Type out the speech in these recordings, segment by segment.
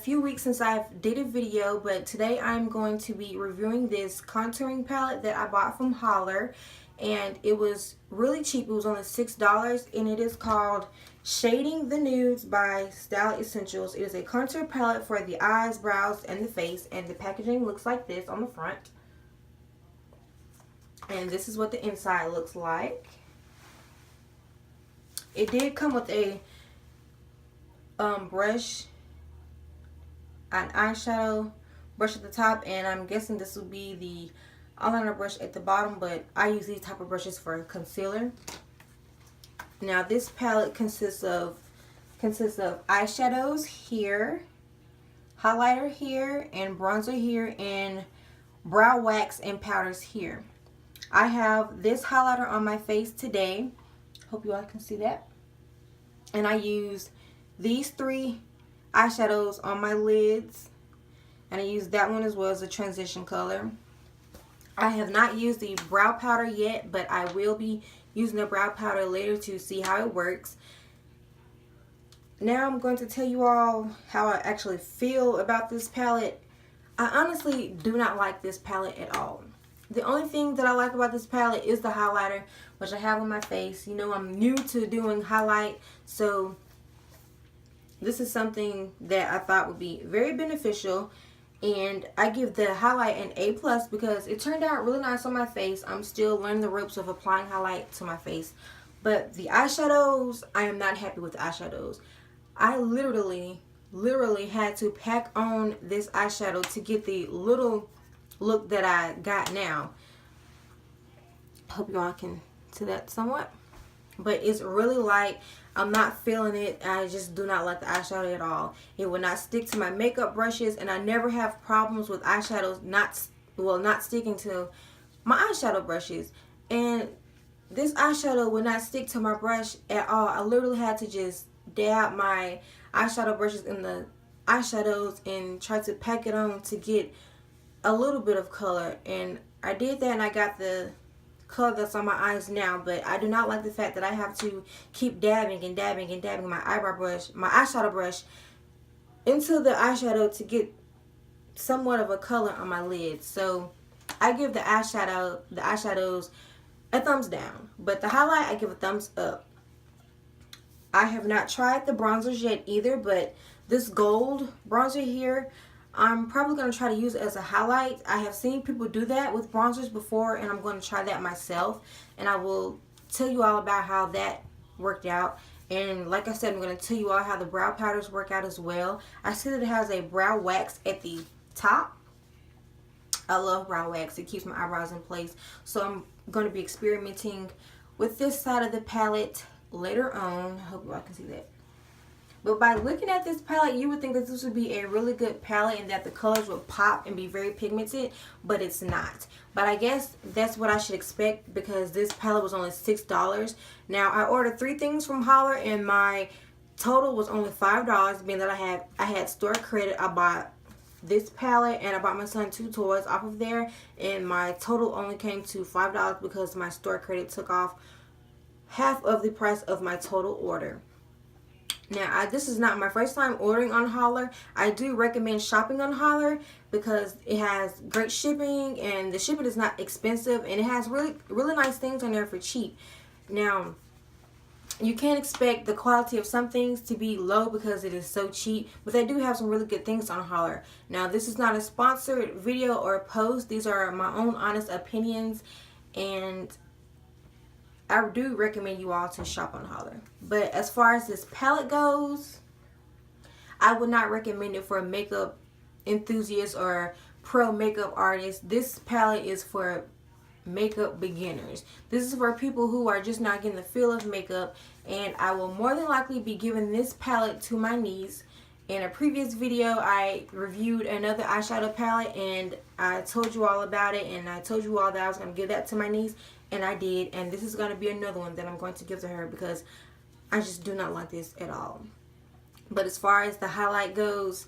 few weeks since I've did a video, but today I'm going to be reviewing this contouring palette that I bought from Holler, and it was really cheap. It was only $6, and it is called Shading the Nudes by Style Essentials. It is a contour palette for the eyes, brows, and the face, and the packaging looks like this on the front. And this is what the inside looks like. It did come with a brush, an eyeshadow brush at the top, and I'm guessing this will be the eyeliner brush at the bottom, but I use these type of brushes for concealer. Now this palette consists of eyeshadows here, highlighter here, and bronzer here, and brow wax and powders here. I have this highlighter on my face today. Hope you all can see that. And I used these three eyeshadows on my lids, and I used that one as well as a transition color. I have not used the brow powder yet, but I will be using the brow powder later to see how it works. Now I'm going to tell you all how I actually feel about this palette. I honestly do not like this palette at all. The only thing that I like about this palette is the highlighter, which I have on my face. You know, I'm new to doing highlight, so this is something that I thought would be very beneficial, and I give the highlight an A+ because it turned out really nice on my face. I'm still learning the ropes of applying highlight to my face, but the eyeshadows, I am not happy with the eyeshadows. I literally had to pack on this eyeshadow to get the little look that I got now. Hope y'all can see that somewhat, but it's really light. I'm not feeling it. I just do not like the eyeshadow at all. It will not stick to my makeup brushes, and I never have problems with eyeshadows not sticking to my eyeshadow brushes. And this eyeshadow will not stick to my brush at all. I literally had to just dab my eyeshadow brushes in the eyeshadows and try to pack it on to get a little bit of color, and I did that, and I got the color that's on my eyes now. But I do not like the fact that I have to keep dabbing and dabbing and dabbing my eyeshadow brush into the eyeshadow to get somewhat of a color on my lids. So I give the eyeshadows a thumbs down, but the highlight I give a thumbs up. I have not tried the bronzers yet either, but this gold bronzer here, I'm probably going to try to use it as a highlight. I have seen people do that with bronzers before, and I'm going to try that myself, and I will tell you all about how that worked out. And like I said, I'm going to tell you all how the brow powders work out as well. I see that it has a brow wax at the top. I love brow wax. It keeps my eyebrows in place. So I'm going to be experimenting with this side of the palette later on. I hope you all can see that. But by looking at this palette, you would think that this would be a really good palette and that the colors would pop and be very pigmented, but it's not. But I guess that's what I should expect because this palette was only $6. Now, I ordered 3 things from Holler, and my total was only $5, being that I had store credit. I bought this palette, and I bought my son 2 toys off of there, and my total only came to $5 because my store credit took off half of the price of my total order. Now, this is not my first time ordering on Holler. I do recommend shopping on Holler because it has great shipping, and the shipping is not expensive, and it has really nice things on there for cheap. Now, you can't expect the quality of some things to be low because it is so cheap, but they do have some really good things on Holler. Now, this is not a sponsored video or post. These are my own honest opinions, and I do recommend you all to shop on Holler. But as far as this palette goes, I would not recommend it for makeup enthusiasts or pro makeup artists. This palette is for makeup beginners. This is for people who are just not getting the feel of makeup, and I will more than likely be giving this palette to my niece. In a previous video, I reviewed another eyeshadow palette, and I told you all about it, and I told you all that I was going to give that to my niece, and I did. And this is going to be another one that I'm going to give to her because I just do not like this at all. But as far as the highlight goes,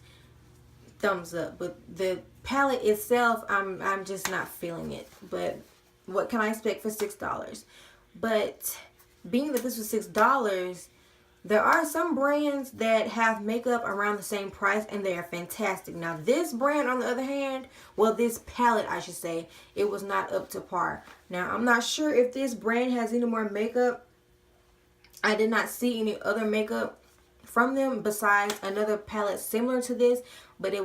thumbs up. But the palette itself, I'm just not feeling it. But what can I expect for $6? But being that this was $6, There are some brands that have makeup around the same price and they are fantastic. Now this brand on the other hand, well this palette I should say, it was not up to par. Now I'm not sure if this brand has any more makeup. I did not see any other makeup from them besides another palette similar to this, but it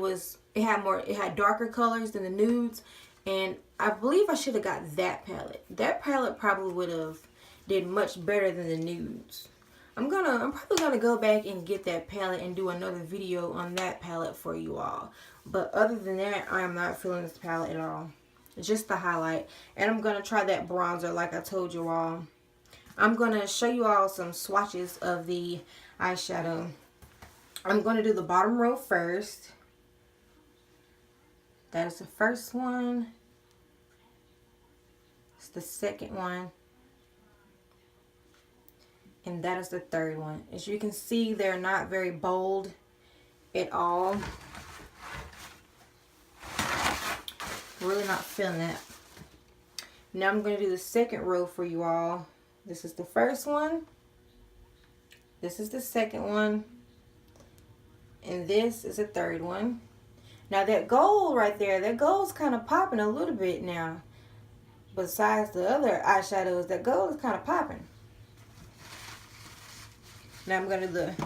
had darker colors than the nudes, and I believe I should have got that palette. That palette probably would have did much better than the nudes. I'm probably gonna go back and get that palette and do another video on that palette for you all. But other than that, I am not feeling this palette at all. Just the highlight. And I'm gonna try that bronzer like I told you all. I'm gonna show you all some swatches of the eyeshadow. I'm gonna do the bottom row first. That is the first one. It's the second one. And that is the third one. As you can see, they're not very bold at all. Really not feeling that. Now I'm going to do the second row for you all. This is the first one. This is the second one. And this is the third one. Now that gold right there, that gold's kind of popping a little bit now. Besides the other eyeshadows, that gold is kind of popping. Now I'm going to do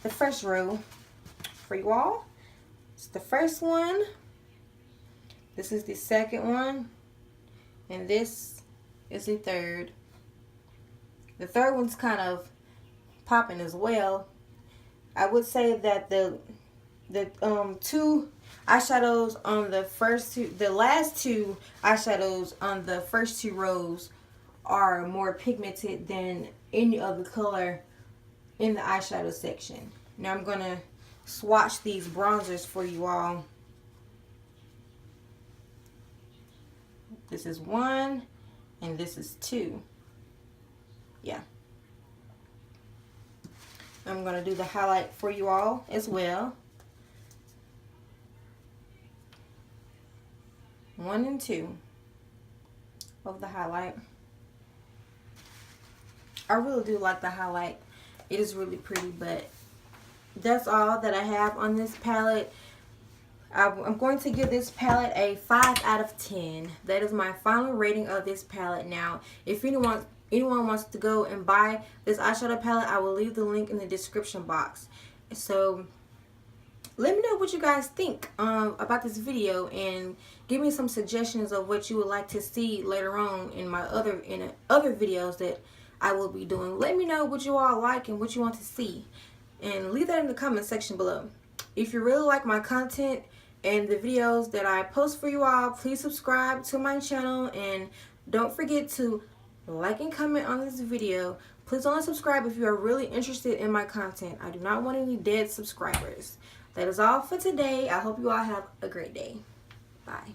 the first row for you all. It's the first one. This is the second one. And this is the third. The third one's kind of popping as well. I would say that the two eyeshadows on the last two eyeshadows on the first two rows are more pigmented than any other color in the eyeshadow section. Now I'm gonna swatch these bronzers for you all. This is one and this is two. Yeah. I'm gonna do the highlight for you all as well. 1 and 2 of the highlight. I really do like the highlight. It is really pretty, but that's all that I have on this palette. I'm going to give this palette a 5 out of 10. That is my final rating of this palette. Now, if anyone wants to go and buy this eyeshadow palette, I will leave the link in the description box. So let me know what you guys think about this video, and give me some suggestions of what you would like to see later on in my other videos that I will be doing. Let me know what you all like and what you want to see, and leave that in the comment section below. If you really like my content and the videos that I post for you all, please subscribe to my channel, and don't forget to like and comment on this video. Please only subscribe if you are really interested in my content. I do not want any dead subscribers. That is all for today. I hope you all have a great day. Bye.